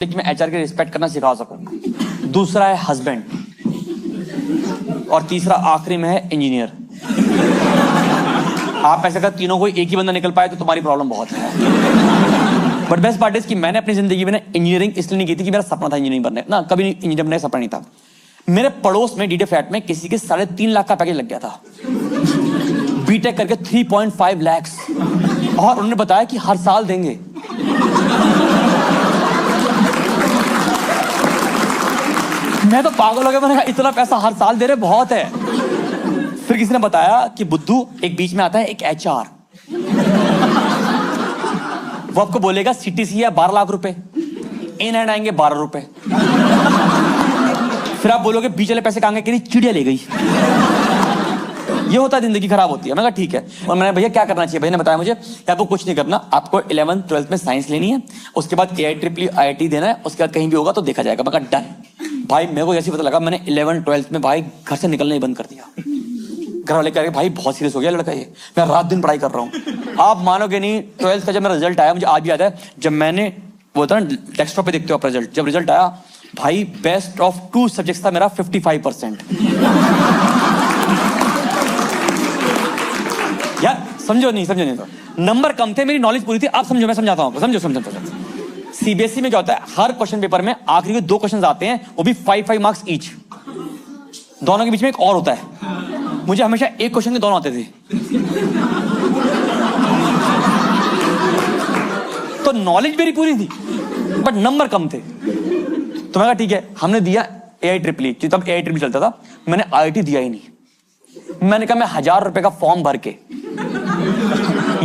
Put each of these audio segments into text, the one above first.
कि मैं एचआर की रिस्पेक्ट करना सिखा सकूं। दूसरा है हस्बैंड, और तीसरा आखिरी में है इंजीनियर। आप ऐसे अगर तीनों कोई एक ही बंदा निकल पाए तो तुम्हारी प्रॉब्लम बहुत है। बट बेस्ट पार्ट इज कि मैंने अपनी जिंदगी में इंजीनियरिंग इसलिए नहीं की थी कि मेरा सपना था इंजीनियरिंग बनने ना, कभी इंजीनियर बनने का सपना नहीं था। मेरे पड़ोस में डीडे फ्लैट में किसी के 3.5 लाख का पैकेज लग गया था, बीटेक करके 3.5 लाख, और उन्होंने बताया कि हर साल देंगे। मैं तो पागल हो गया, मैंने कहा इतना पैसा हर साल दे रहे बहुत है। फिर किसी ने बताया कि बुद्धू एक बीच में आता है एक एचआर, वो आपको बोलेगा सीटीसी है 12 लाख रुपए, इन हैंड आएंगे 12 रुपए। फिर आप बोलोगे बीच वाले पैसे कहां गए, चिड़िया ले गई। ये होता है, जिंदगी खराब होती है। मैं कहा ठीक है। और मैंने भैया क्या करना चाहिए, भैया ने बताया मुझे कि आपको कुछ नहीं करना, आपको 11th 12th में साइंस लेनी है, उसके बाद AIEEE IIT देना है, उसके बाद कहीं भी होगा तो देखा जाएगा। मैं कहा डन। भाई मेरे को जैसे पता लगा, मैंने 11th 12th में भाई घर से निकलना ही बंद कर दिया। घर वाले कह रहे भाई बहुत सीरियस हो गया लड़का, ये मैं रात दिन पढ़ाई कर रहा हूँ। आप मानोगे नहीं, 12th का जब मेरा रिजल्ट आया, मुझे आज भी याद है, जब मैंने वो था ना डेस्कटॉप पे देखते हो आप रिजल्ट, जब रिजल्ट आया भाई बेस्ट ऑफ 2 सब्जेक्ट्स था मेरा 55%। यार समझो नहीं तो नंबर कम थे, मेरी नॉलेज पूरी थी। आप समझो, मैं समझाता हूँ, समझो। सीबीएसई में क्या होता है, हर क्वेश्चन पेपर में आखिरी में 2 क्वेश्चन आते हैं, वो भी 5 मार्क्स ईच। दोनों के बीच में एक और होता है। मुझे हमेशा एक क्वेश्चन के दोनों आते थे, तो नॉलेज मेरी पूरी थी बट नंबर कम थे। तो मैं कहा ठीक है, हमने दिया AIEEE, तब AIEEE चलता था, मैंने IIT दिया ही नहीं। मैंने कहा मैं 1000 रुपए का फॉर्म भर के,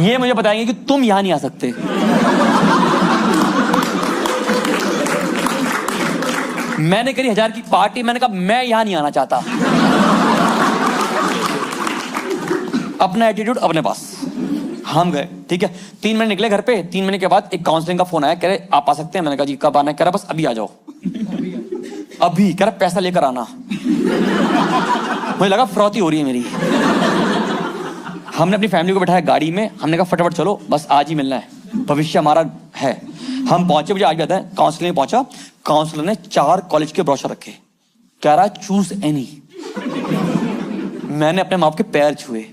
ये मुझे बताएंगे कि तुम यहां नहीं आ सकते। मैंने करी 1000 की पार्टी, मैंने कहा मैं यहां नहीं आना चाहता। अपना एटीट्यूड अपने पास। हम गए, ठीक है, 3 महीने निकले घर पे। 3 महीने के बाद एक काउंसलिंग का फोन आया, कह रहे आप आ सकते हैं। मैंने कहा जी कब आना है, कह रहा बस अभी आ जाओ। अभी कह रहा पैसा लेकर आना। मुझे लगा फ्रॉती हो रही है मेरी। हमने अपनी फैमिली को बैठाया गाड़ी में, हमने कहा फटाफट चलो, बस आज ही मिलना है, भविष्य हमारा है। हम पहुंचे, मुझे आज आता है, काउंसलिंग में पहुंचा, काउंसलर ने 4 कॉलेज के ब्रोशर रखे, कह रहा चूज एनी। मैंने अपने माँ बाप के पैर छुए,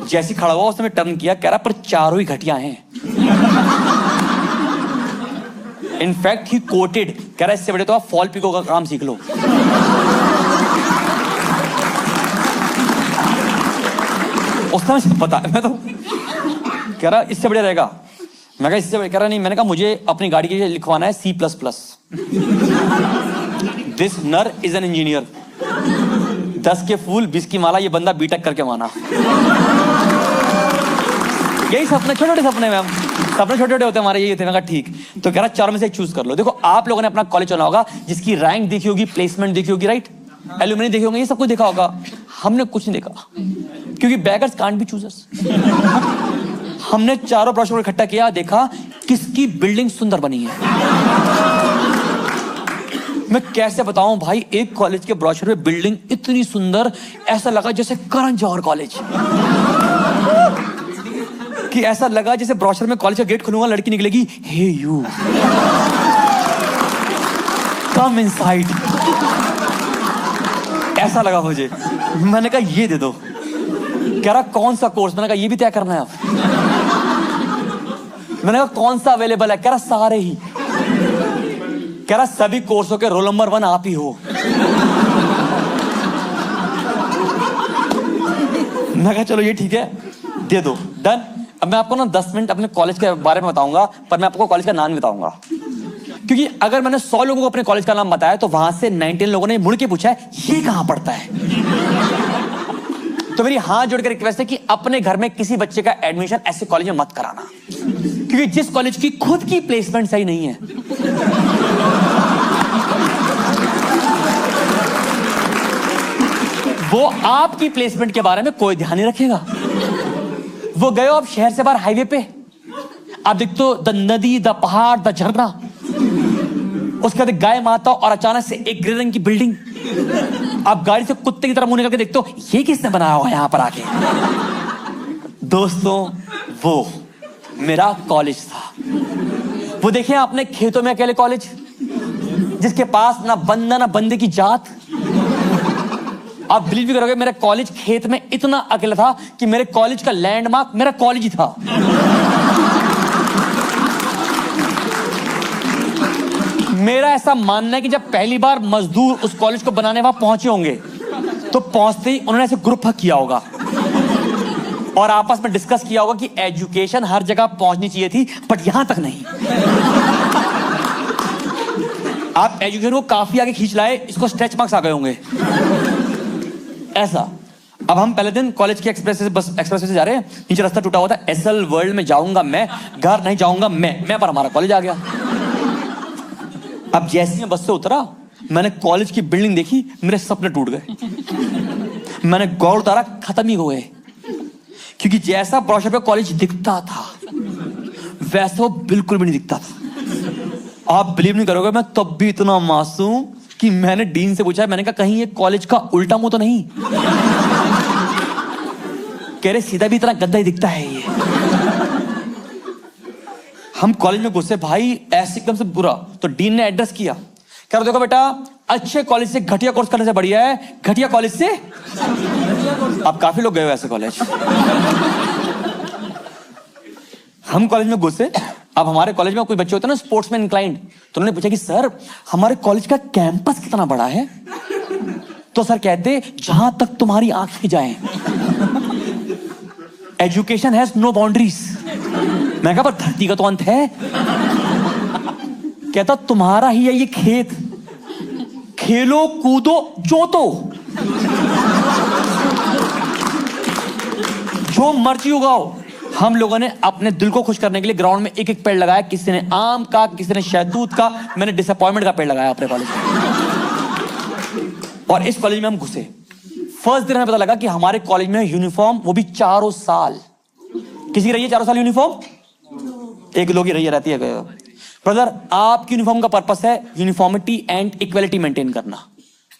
जैसे खड़ा हुआ उसने टर्न किया, कह रहा पर चारों ही घटिया हैं। इनफैक्ट ही कोटेड, कह रहा इससे बड़े तो आप फॉल पिको का काम सीख लो। उसने मुझे पता, मैं तो कह रहा इससे बढ़िया रहेगा। मैं कहा इससे बढ़िया, कह रहा नहीं। मैंने कहा मुझे अपनी गाड़ी के लिए लिखवाना है C++। दिस नर इज एन इंजीनियर। 10 के फूल 20 की माला, ये बंदा बीटेक करके माना। यही सपने, छोटे छोटे सपने में, सपने छोटे छोटे होते हमारे, यही थे। मैं कहा ठीक। तो कह रहा 4 में से एक चूज कर लो। देखो आप लोगों ने अपना कॉलेज चुना होगा, जिसकी रैंक देखी होगी, प्लेसमेंट देखी होगी, राइट, एलुमनी देखे होंगे, ये सब कुछ देखा होगा। हमने कुछ नहीं देखा, क्योंकि बेगर्स कांट बी चूजर्स। हमने चारों ब्रोशर को इकट्ठा किया, देखा किसकी बिल्डिंग सुंदर बनी है। मैं कैसे बताऊं भाई, एक कॉलेज के ब्रोशर में बिल्डिंग इतनी सुंदर, ऐसा लगा जैसे करण जौहर कॉलेज, कि ऐसा लगा जैसे ब्रोशर में कॉलेज का गेट खुलूंगा, लड़की निकलेगी, हे यू कम इनसाइड, ऐसा लगा मुझे। मैंने कहा ये दे दो। कह रहा कौन सा कोर्स, मैंने कहा ये भी तय करना है आप। मैंने कहा कौन सा अवेलेबल है, कह रहा सारे ही। कह रहा सभी कोर्सों के रोल नंबर 1 आप ही हो। मैं कहा चलो ये ठीक है, दे दो, डन। अब मैं आपको ना 10 मिनट अपने कॉलेज के बारे में बताऊंगा, पर मैं आपको कॉलेज का नाम नहीं बताऊंगा, क्योंकि अगर मैंने 100 लोगों को अपने कॉलेज का नाम बताया तो वहां से 19 लोगों ने मुड़ के पूछा है ये कहां पड़ता है। तो मेरी हाथ जोड़ के रिक्वेस्ट है कि अपने घर में किसी बच्चे का एडमिशन ऐसे कॉलेज में मत कराना, क्योंकि जिस कॉलेज की खुद की प्लेसमेंट सही नहीं है, वो आपकी प्लेसमेंट के बारे में कोई ध्यान नहीं रखेगा। वो गए हो आप शहर से बाहर हाईवे पे, आप देखते हो द नदी, द पहाड़, द झरना, उसके बाद गाय माता, और अचानक से एक ग्रे रंग की बिल्डिंग। आप गाड़ी से कुत्ते की तरह मुंह निकल के देखते हो, ये किसने बनाया हुआ यहां पर आके। दोस्तों वो मेरा कॉलेज था। वो देखिए आपने खेतों में अकेले कॉलेज, जिसके पास ना बंदा ना बंदे की जात। आप बिलीव भी करोगे, मेरा कॉलेज खेत में इतना अकेला था कि मेरे कॉलेज का लैंडमार्क मेरा कॉलेज ही था। मेरा ऐसा मानना है कि जब पहली बार मजदूर उस कॉलेज को बनाने वहां पहुंचे होंगे तो पहुंचते ही उन्होंने ऐसे ग्रुप किया होगा और आपस में डिस्कस किया होगा कि एजुकेशन हर जगह पहुंचनी चाहिए थी, बट यहां तक नहीं। आप एजुकेशन को काफी आगे खींच लाए, इसको स्ट्रेच मार्क्स आ गए होंगे ऐसा। अब हम पहले दिन कॉलेज के एक्सप्रेस से जा रहे हैं, नीचे रास्ता टूटा हुआ था, एसएल वर्ल्ड में जाऊंगा मैं, घर नहीं जाऊंगा मैं पर हमारा कॉलेज आ गया। अब जैसे मैं बस से उतरा, मैंने कॉलेज की बिल्डिंग देखी, मेरे सपने टूट गए। मैंने गौर उतारा, खत्म ही हो गए, क्योंकि जैसा ब्रोशर पे कॉलेज दिखता था वैसा वो बिल्कुल भी नहीं दिखता था। आप बिलीव नहीं करोगे, मैं तब भी इतना मासूम कि मैंने डीन से पूछा, मैंने कहा कहीं ये कॉलेज का उल्टा मुंह तो नहीं? कह रहे सीधा भी इतना गंदा ही दिखता है ये। हम कॉलेज में घुसे भाई, ऐसे एकदम से बुरा। तो डीन ने एड्रेस किया, कह रहा देखो बेटा, अच्छे कॉलेज से घटिया कोर्स करने से बढ़िया है घटिया कॉलेज से। अब काफी लोग गए हो ऐसे कॉलेज। हम कॉलेज में घुसे, अब हमारे कॉलेज में कोई बच्चे होते हैं ना स्पोर्ट्स में इंक्लाइंड, तो उन्होंने पूछा कि सर हमारे कॉलेज का कैंपस कितना बड़ा है? तो सर कहते जहां तक तुम्हारी आंखें जाएं। Education has no boundaries. मैं कहा पर धरती का तो अंत है। कहता तुम्हारा ही है ये खेत, खेलो कूदो जोतो, जो मर्जी उगाओ। हम लोगों ने अपने दिल को खुश करने के लिए ग्राउंड में एक एक पेड़ लगाया, किसी ने आम का, किसी ने शहतूत का, मैंने डिसअपॉइंटमेंट का पेड़ लगाया अपने कॉलेज में। और इस कॉलेज में हम घुसे, फर्स्ट दिन हमें पता लगा कि हमारे कॉलेज में यूनिफॉर्म, वो भी 4 साल। किसी की रही है 4 साल यूनिफॉर्म? एक लोग ही रही रहती है। ब्रदर आपकी यूनिफॉर्म का पर्पस है यूनिफॉर्मिटी एंड इक्वलिटी मेंटेन करना।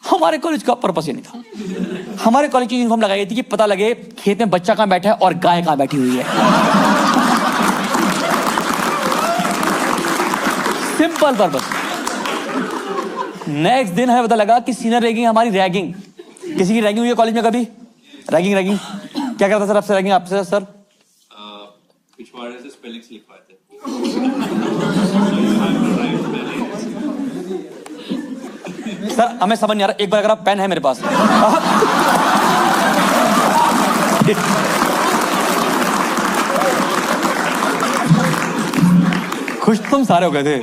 हमारे कॉलेज का पर्पस ये नहीं था। हमारे कॉलेज की यूनिफॉर्म लगाई थी कि पता लगे खेत में बच्चा कहां बैठा है और गाय कहां बैठी हुई है। Simple purpose. नेक्स्ट दिन हमें पता लगा कि सीनियर रैगिंग हमारी रैगिंग। किसी की रैगिंग हुई है कॉलेज में कभी? रैगिंग क्या करता सर आपसे? रैगिंग आपसे सर पिछवाड़े से स्पेलिंग्स लिखवाते। सर हमें समझ नहीं आ रहा, एक बार अगर आप पेन है मेरे पास। खुश तुम सारे हो गए थे।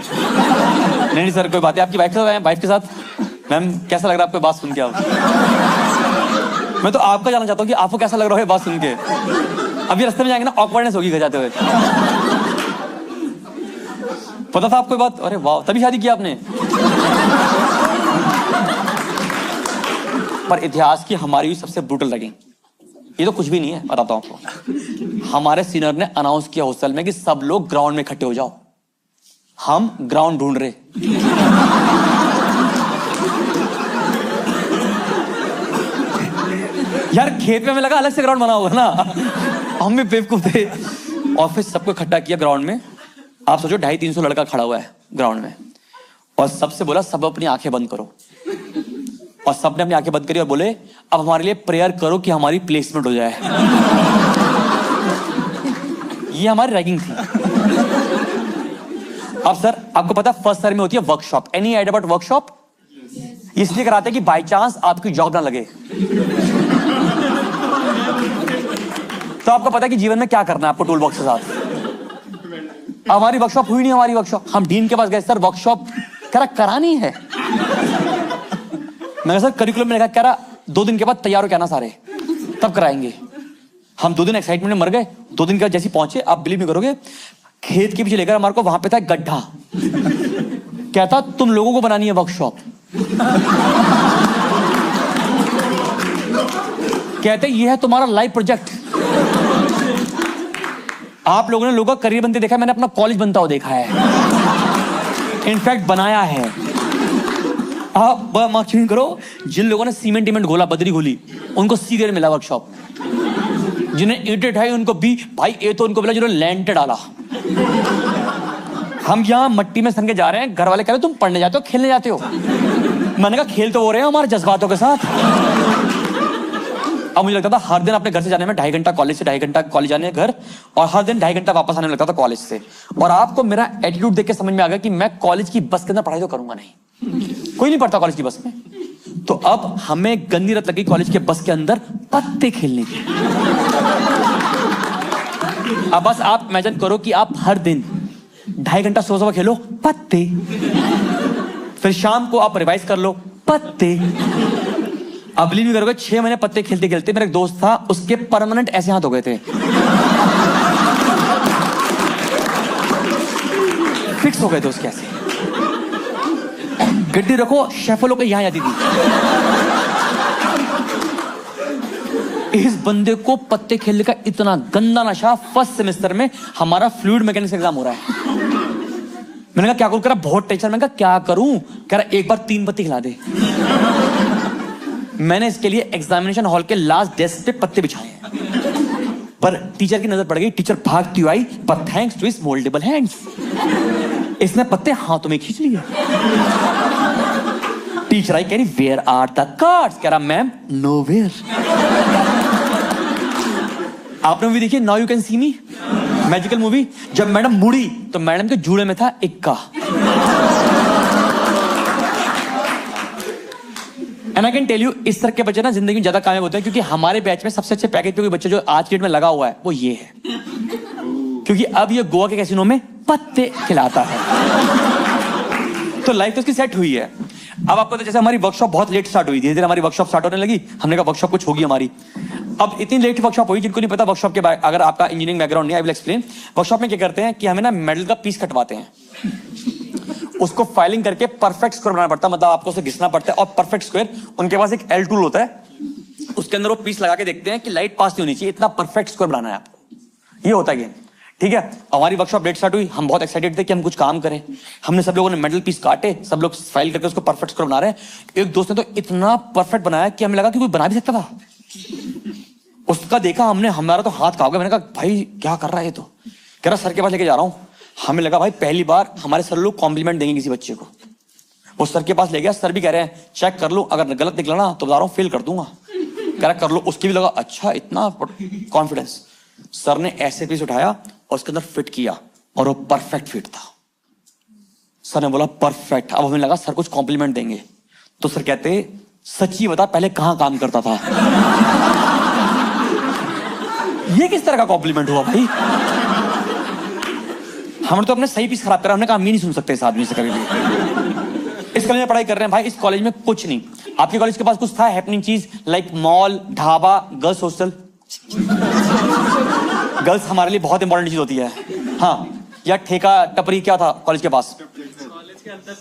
नहीं सर कोई बात है, आपकी वाइफ के साथ आए, वाइफ के साथ। मैम कैसा लग रहा है आपको बात सुन के? आप मैं तो आपका जानना चाहता हूँ कि आपको कैसा लग रहा है बात सुन के। अभी रास्ते में जाएंगे ना, ऑकवर्डनेस होगी घर जाते हुए। पता था आपको बात? अरे वाह, तभी शादी किया आपने। पर इतिहास की हमारी सबसे ब्रूटल रैगिंग, ये तो कुछ भी नहीं है, बताता हूं आपको। हमारे सीनियर ने अनाउंस किया हॉस्टल में कि सब लोग ग्राउंड में इकट्ठे हो जाओ, हम ग्राउंड ढूंढ रहे। यार खेत में हमें लगा अलग से ग्राउंड बना होगा ना, हम भी बेवकूफ थे। ऑफिस सबको इकट्ठा किया ग्राउंड में। आप सोचो 250-300 लड़का खड़ा हुआ है ग्राउंड में, और सबसे बोला सब अपनी आंखें बंद करो। और सबने अपनी आंखें बंद करी और बोले अब हमारे लिए प्रेयर करो कि हमारी प्लेसमेंट हो जाए। ये हमारी रैगिंग थी। अब सर आपको पता फर्स्ट ईयर में होती है workshop. Any idea about workshop? इसलिए कराते हैं कि बाय चांस आपकी जॉब ना लगे तो आपको पता है कि जीवन में क्या करना है आपको टूल बॉक्स के साथ। हमारी वर्कशॉप हुई नहीं। हमारी वर्कशॉप, हम डीन के पास गए, सर वर्कशॉप करानी है। मैंने सर करिकुलम में लिखा, कह रहा 2 दिन के बाद तैयार हो के आना सारे, तब कराएंगे। हम 2 दिन एक्साइटमेंट में मर गए। 2 दिन के बाद जैसे पहुंचे, आप बिलीव नहीं करोगे, खेत के पीछे लेकर हमारे को वहां पे था गड्ढा। कहता तुम लोगों को बनानी है वर्कशॉप। कहते ये है तुम्हारा लाइव प्रोजेक्ट। आप लोगों ने लोगों का करियर बनते देखा है, मैंने अपना कॉलेज बनता हुआ देखा है, इनफैक्ट बनाया है। आप मार्किंग करो, जिन लोगों ने सीमेंट ईमेंट घोला, बदरी घोली, उनको सी ग्रेड मिला वर्कशॉप। जिन्हें ईंटें ढाई उनको बी, भाई ए तो उनको मिला जिन्होंने लैंटर डाला। हम यहाँ मट्टी में सन के जा रहे हैं, घर वाले कह रहे तुम पढ़ने जाते हो खेलने जाते हो। मैंने कहा खेल तो हो रहे हैं हमारे जज्बातों के साथ। अब मुझे लगता था हर दिन अपने घर से जाने में 2.5 घंटा, कॉलेज से 2.5 घंटा कॉलेज जाने में घर, और हर दिन 2.5 घंटा वापस आने में लगता था कॉलेज से। और आपको मेरा एटीट्यूड देख के समझ में आ गया कि मैं कॉलेज की बस के अंदर पढ़ाई तो करूंगा नहीं, कोई नहीं पढ़ता कॉलेज की बस में। तो अब हमें गंदी लत लगी कॉलेज के बस के अंदर पत्ते खेलने की। अब बस आप इमेजिन करो कि आप हर दिन 2.5 घंटा सुबह सुबह खेलो पत्ते, फिर शाम को आप रिवाइज कर लो पत्ते। अब बिलीव नहीं करोगे 6 महीने पत्ते खेलते खेलते मेरा एक दोस्त था, उसके परमानेंट ऐसे हाथ हो गए थे, फिक्स हो गए थे उसके ऐसे। गड्डी रखो शेफोलो के यहां आती थी। इस बंदे को पत्ते खेलने का इतना गंदा नशा, फर्स्ट सेमेस्टर में हमारा फ्लूइड मैकेनिक्स एग्जाम हो रहा है। मैंने कहा क्या करूं, कह रहा बहुत टेंशन। मैंने कहा क्या करूं, कह रहा एक बार 3 पत्ते खिला दे। मैंने इसके लिए एग्जामिनेशन हॉल के लास्ट डेस्क पे पत्ते बिछाए हैं, पर टीचर की नजर पड़ गई, टीचर भागती हुई आई, पर thanks to his mouldable hands इसने पत्ते हाथों में खींच लिए। टीचर आई, कह रही वेयर आर द कार्ड्स, कह रहा मैम नोवेयर। आपने मूवी देखी now you can see me, magical movie? जब मैडम मुड़ी तो मैडम के जूड़े में था इक्का। And I can tell you, इस तरह के बच्चे ना जिंदगी में ज्यादा कामयाब होते हैं, क्योंकि हमारे बैच में सबसे अच्छे पैकेज पे कोई बच्चे जो आज की डेट में लगा हुआ है वो ये है, क्योंकि अब ये गोवा के कैसीनो में पत्ते खिलाता है। तो लाइफ तो उसकी सेट हुई है। अब आपको तो जैसे हमारी वर्कशॉप बहुत लेट स्टार्ट हुई, धीरे धीरे हमारी वर्कशॉप स्टार्ट होने लगी। हमने कहा वर्कशॉप कुछ होगी हमारी। अब इतनी लेट वर्कशॉप हुई, जिनको नहीं पता वर्कशॉप के बारे, अगर आपका इंजीनियरिंग बैकग्राउंड नहीं, आई विल एक्सप्लेन। वर्कशॉप में क्या करते हैं कि हमें ना मेटल का पीस कटवाते हैं, उसको फाइलिंग करके परफेक्ट स्क्वायर बनाना पड़ता है, मतलब आपको उसे घिसना पड़ता है। और परफेक्ट स्क्वायर उनके पास एक एल टूल होता है, उसके अंदर वो पीस लगा के देखते हैं कि लाइट पास नहीं होनी चाहिए, इतना परफेक्ट स्क्वायर बनाना है आपको। ये होता है गेम, ठीक है। हमारी वर्कशॉप लेट स्टार्ट हुई, हम बहुत एक्साइटेड थे कि हम कुछ काम करें। हमने सब लोगों ने मेटल पीस काटे, सब लोग फाइल करके उसको परफेक्ट स्क्वायर बना रहे हैं। एक दोस्त ने तो इतना परफेक्ट बनाया कि हमें लगा कि कोई बना भी सकता था। उसका देखा हमने, हमारा तो हाथ कांप गया। मैंने कहा भाई क्या कर रहा है ये? तो कह रहा सर के पास लेके जा रहा हूँ। हमें लगा भाई पहली बार हमारे सर लोग कॉम्प्लीमेंट देंगे किसी बच्चे को। वो सर के पास ले गया, सर भी कह रहे हैं चेक कर लो, अगर गलत निकला ना तो बता रहा हूँ फेल कर दूंगा। कह रहा कर लो। उसकी भी लगा अच्छा इतना कॉन्फिडेंस। सर ने ऐसे पीस उठाया और उसके अंदर फिट किया और वो परफेक्ट फिट था। सर ने बोला परफेक्ट। अब हमें लगा सर कुछ कॉम्प्लीमेंट देंगे, तो सर कहते सच्ची बता पहले कहां काम करता था? ये किस तरह का कॉम्प्लीमेंट हुआ भाई? हमने तो अपने सही पीस खराब करा, हमने कहा हम ही नहीं सुन सकते इस आदमी से कभी भी। इस कॉलेज में पढ़ाई कर रहे हैं भाई, इस कॉलेज में कुछ नहीं। आपके कॉलेज के पास कुछ था हैपनिंग चीज, like mall, dhaba, girls hostel? Girls हमारे लिए बहुत इंपॉर्टेंट चीज होती है। हाँ, या ठेका टपरी क्या था कॉलेज के पास?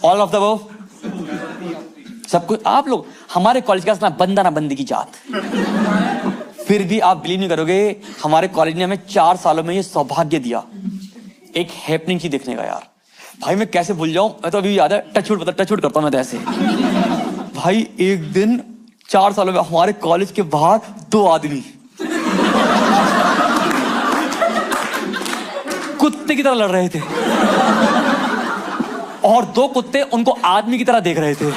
ऑल ऑफ द अबव, सब कुछ। आप लोग हमारे कॉलेज का ना बंदा ना बंदी की जात। फिर भी आप बिलीव नहीं करोगे, हमारे कॉलेज ने हमें 4 सालों में ये सौभाग्य दिया एक हैपनिंग चीज देखने का। यार भाई मैं कैसे भूल जाऊं, मैं तो अभी याद है, टचवुड करता हूं मैं तो ऐसे। भाई एक दिन 4 सालों में हमारे कॉलेज के बाहर 2 आदमी कुत्ते की तरह लड़ रहे थे, और 2 कुत्ते उनको आदमी की तरह देख रहे थे।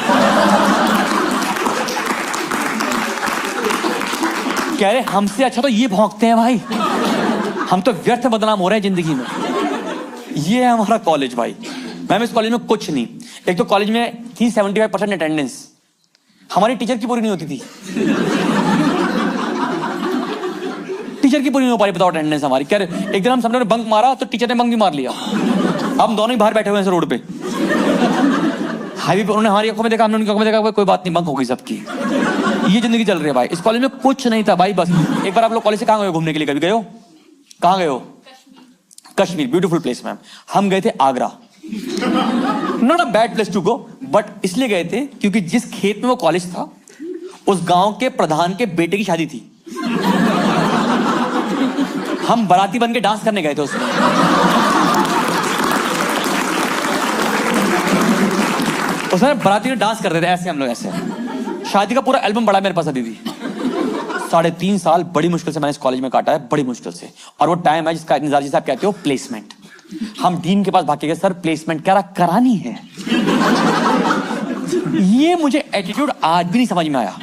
कह रहे हमसे अच्छा तो ये भौंकते हैं भाई, हम तो व्यर्थ बदनाम हो रहे हैं जिंदगी में। ये है हमारा कॉलेज भाई। मैम इस कॉलेज में कुछ नहीं। एक तो कॉलेज में थी 75% अटेंडेंस, हमारी टीचर की पूरी नहीं होती थी। टीचर की पूरी नहीं हो पाई, बताओ अटेंडेंस हमारी। क्या एक दिन हम सबने बंक मारा तो टीचर ने बंक भी मार लिया। हम दोनों ही बाहर बैठे हुए हैं रोड पे, हाईवे पे। उन्होंने हमारी आंखों में देखा, हमने उनकी आंखों में देखा, कोई बात नहीं बंक हो गई सबकी। ये जिंदगी चल रही है भाई। इस कॉलेज में कुछ नहीं था भाई, बस। एक बार आप लोग कॉलेज से कहाँ गए घूमने के लिए? कभी गए हो? कहाँ गए हो? Kashmir, beautiful place ma'am. हम गए थे Agra. Not a bad place to go, but इसलिए गए थे क्योंकि जिस खेत में वो कॉलेज था उस गांव के प्रधान के बेटे की शादी थी। हम बाराती बन के डांस करने गए थे उसमें। उसमें बाराती में डांस करते थे ऐसे, हम लोग ऐसे। शादी का पूरा एल्बम बड़ा मेरे पास अभी भी। 3.5 साल बड़ी मुश्किल से मैंने इस कॉलेज में काटा है, बड़ी मुश्किल से। और वो टाइम है जिसका इंतजार, जिसे आप कहते हो प्लेसमेंट। हम डीन के पास भाग के गए, सर प्लेसमेंट कह रहा करानी है। ये मुझे एटीट्यूड आज भी नहीं समझ में आया।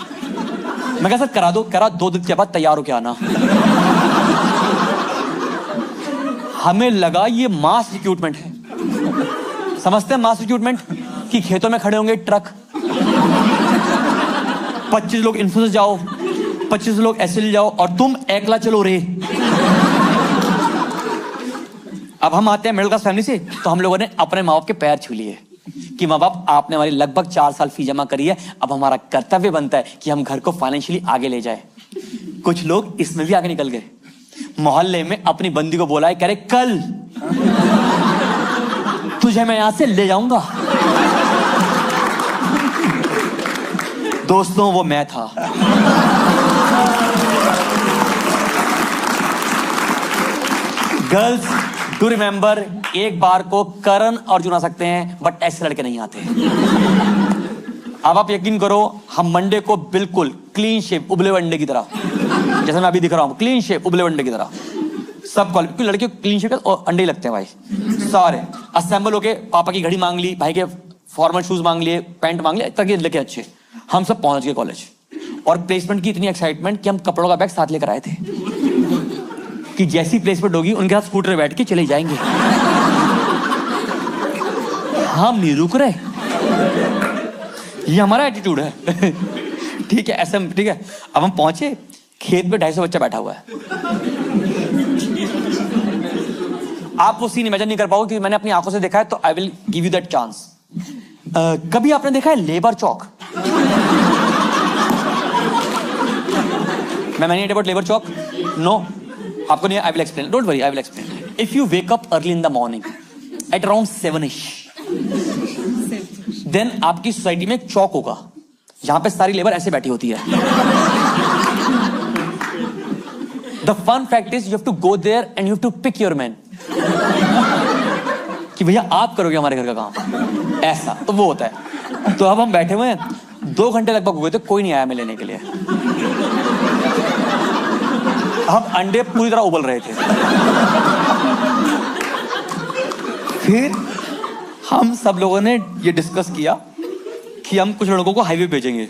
मैं कहा सर करा दो, करा 2 दिन के बाद तैयार हो के आना। हमें लगा ये मास रिक्रूटमेंट है। समझते हैं मास रिक्रूटमेंट कि खेतों में खड़े होंगे ट्रक, 25 लोग इन्फोसिस जाओ, 25 लोग एसएल जाओ और तुम एकला चलो रे। अब हम आते हैं मिडिल क्लास फैमिली से, तो हम लोगों ने अपने माँ बाप के पैर छू लिए कि माँ बाप आपने हमारी लगभग 4 साल फीस जमा करी है, अब हमारा कर्तव्य बनता है कि हम घर को फाइनेंशियली आगे ले जाए। कुछ लोग इसमें भी आगे निकल गए, मोहल्ले में अपनी बंदी को बोला है, कह रहे कल तुझे मैं यहां से ले जाऊंगा। दोस्तों वो मैं था। गर्ल्स टू रिमेंबर, एक बार को करण अर्जुन आ सकते हैं बट ऐसे लड़के नहीं आते। अब आप यकीन करो, हम मंडे को बिल्कुल क्लीन शेप उबले अंडे की तरह, जैसे मैं अभी दिख रहा हूं, क्लीन शेप उबले अंडे की तरह सब कॉलेज, क्योंकि लड़के क्लीन शेप और अंडे ही लगते हैं भाई। सारे असेंबल होके पापा की घड़ी मांग ली, भाई के फॉर्मल शूज मांग लिए, पैंट मांग लिए, तक लेके अच्छे हम सब पहुंच गए कॉलेज। और प्लेसमेंट की इतनी एक्साइटमेंट कि हम कपड़ों का बैग साथ लेकर आए थे कि जैसी प्लेसमेंट होगी उनके साथ स्कूटर बैठ के चले जाएंगे। हम नहीं रुक रहे, ये हमारा एटीट्यूड है। ठीक है, ऐसा ठीक है। अब हम पहुंचे, खेत में 250 बच्चा बैठा हुआ है। आप वो सीन इमेजिन नहीं कर पाओगे कि मैंने अपनी आंखों से देखा है, तो I will give you that chance. कभी आपने देखा है लेबर चौक? मैंने अबाउट लेबर चौक? नो, आपको नहीं। I will explain, don't worry, I will explain. If you wake up early in the morning at around 7ish, then आपकी society में एक चौक होगा जहां पे सारी लेबर ऐसे बैठी होती है। The fun fact is you have to go there and you have to pick your man, कि भैया आप करोगे हमारे घर का काम, ऐसा तो वो होता है। तो अब हम बैठे हुए हैं, 2 घंटे लगभग हुए थे, कोई नहीं आया हमें लेने के लिए। हम अंडे पूरी तरह उबल रहे थे। फिर हम सब लोगों ने ये डिस्कस किया कि हम कुछ लड़कों को हाईवे भेजेंगे।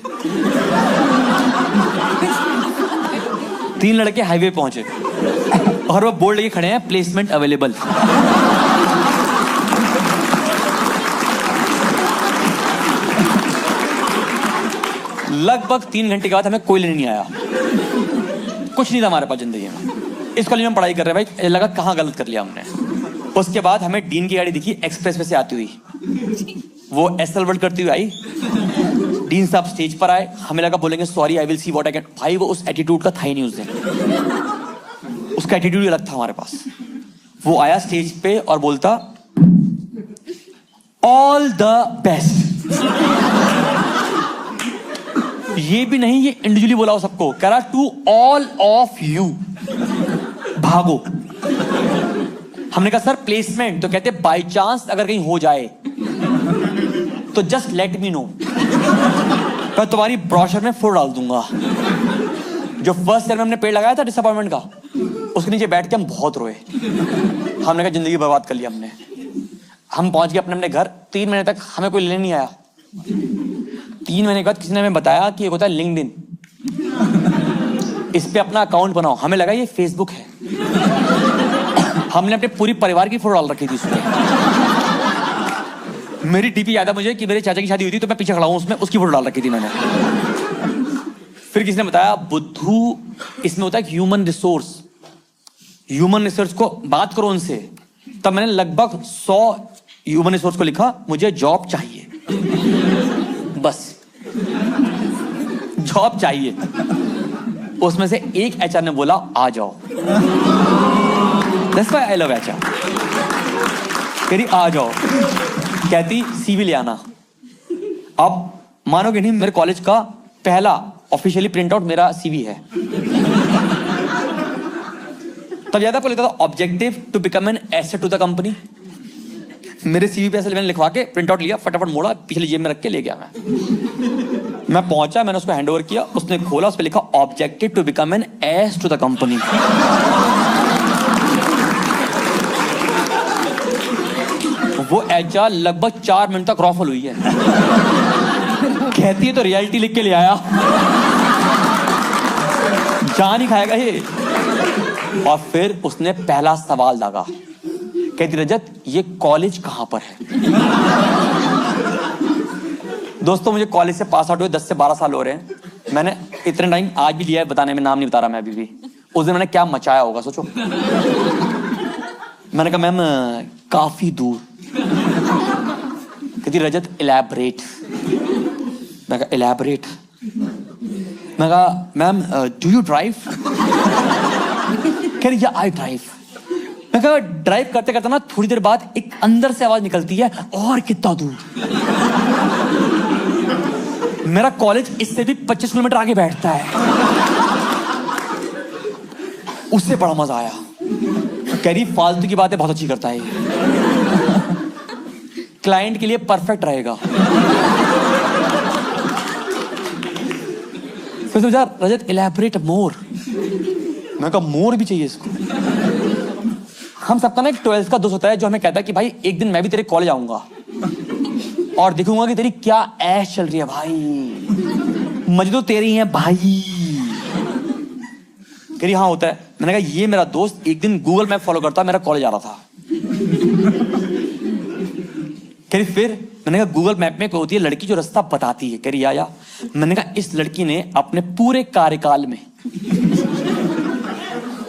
3 लड़के हाईवे पहुंचे और वो बोर्ड लेके खड़े हैं, प्लेसमेंट अवेलेबल। लगभग 3 घंटे के बाद हमें कोई लेने नहीं आया, कुछ नहीं था हमारे पास जिंदगी में। इस कॉलेज में पढ़ाई कर रहे भाई, लगा कहाँ गलत कर लिया हमने। उसके बाद हमें डीन की गाड़ी दिखी एक्सप्रेस वे से आती हुई, वो एसएल वर्ड करती हुई आई। डीन साहब स्टेज पर आए, हमें लगा बोलेंगे sorry I will see what I can. भाई वो उस एटीट्यूड का था ही नहीं उस दिन, उसका एटीट्यूड अलग था हमारे पास। वो आया स्टेज पे और बोलता ऑल द बेस्ट। ये भी नहीं, ये इंडिविजुअली बोला हो सबको, कह रहा टू ऑल ऑफ यू, भागो। हमने कहा सर प्लेसमेंट, तो कहते बाय चांस अगर कहीं हो जाए तो जस्ट लेट मी नो, मैं तुम्हारी ब्रोशर में फोटो डाल दूंगा। जो फर्स्ट ईयर में हमने पेड़ लगाया था डिसअपॉइंटमेंट का, उसके नीचे बैठ के हम बहुत रोए। हमने कहा जिंदगी बर्बाद कर लिया हमने। हम पहुंच गए अपने अपने घर। 3 महीने तक हमें कोई लेने नहीं आया। 3 महीने के बाद किसी ने हमें बताया कि एक होता है लिंक्डइन, इस पे अपना अकाउंट बनाओ। हमें लगा ये फेसबुक है। हमने अपने पूरी परिवार की फोटो डाल रखी थी उसमें। मेरी डीपी याद है मुझे कि मेरे चाचा की शादी हुई थी, तो मैं पीछे खड़ा हूं उसमें, उसकी फोटो डाल रखी थी मैंने। फिर किसी ने बताया बुद्धू, इसमें होता है ह्यूमन रिसोर्स, ह्यूमन रिसोर्स को बात करो उनसे। तब मैंने लगभग 100 ह्यूमन रिसोर्स को लिखा, मुझे जॉब चाहिए, बस जॉब चाहिए। उसमें से एक एचआर ने बोला आ जाओ। That's why I love HR। कहती आ जाओ, कहती सीवी ले आना। अब मानोगे नहीं, मेरे कॉलेज का पहला ऑफिशियली प्रिंट आउट मेरा सीवी है। तब ज्यादा आपको लिखा था objective to become an asset to the company. मेरे सीवी पे ऐसे मैंने लिखवा के प्रिंट आउट लिया, फटाफट मोड़ा, पिछली जेब में रख के ले गया मैं पहुंचा, मैंने उसको हैंड ओवर किया, उसने खोला, उस पे लिखा objective to become an asset to the company. बैचा लगभग 4 मिनट तक रॉफल हुई है। कहती है तो रियलिटी लिख के ले आया, जान ही खाएगा ये। और फिर उसने पहला सवाल दागा, कहती रजत ये कॉलेज कहां पर है? दोस्तों मुझे कॉलेज से पास आउट हुए 10 से 12 साल हो रहे हैं। मैंने इतने टाइम आज भी लिया है बताने में, नाम नहीं बता रहा मैं अभी भी। उस दिन मैंने क्या मचाया होगा सोचो। मैंने कहा मैम काफी दूर। कहती रजत इलैबोरेट। मैं कहा इलैबोरेट? मैं कहा मैम डू यू ड्राइव? कह रही आई ड्राइव। मैं कहा ड्राइव करते करते ना थोड़ी देर बाद एक अंदर से आवाज निकलती है, और कितना दूर? मेरा कॉलेज इससे भी 25 किलोमीटर आगे बैठता है। उससे बड़ा मजा आया। कह रही फालतू की बातें बहुत अच्छी करता है, क्लाइंट के लिए परफेक्ट रहेगा। फिर सोचा रजत इलैबोरेट मोर। मैं कहा मोर भी चाहिए इसको। हम सबका ना एक 12th का दोस्त होता है जो हमें कहता है कि भाई एक दिन मैं भी तेरे कॉलेज आऊंगा और दिखूंगा कि तेरी क्या ऐश चल रही है भाई, मजे तो तेरी हैं भाई। कह रही हाँ होता है। मैंने कहा ये मेरा दोस्त एक दिन गूगल मैप फॉलो करता मेरा कॉलेज आ रहा था। कह रही फिर? मैंने कहा गूगल मैप में कोई होती है लड़की जो रास्ता बताती है। कह रही आया। मैंने कहा इस लड़की ने अपने पूरे कार्यकाल में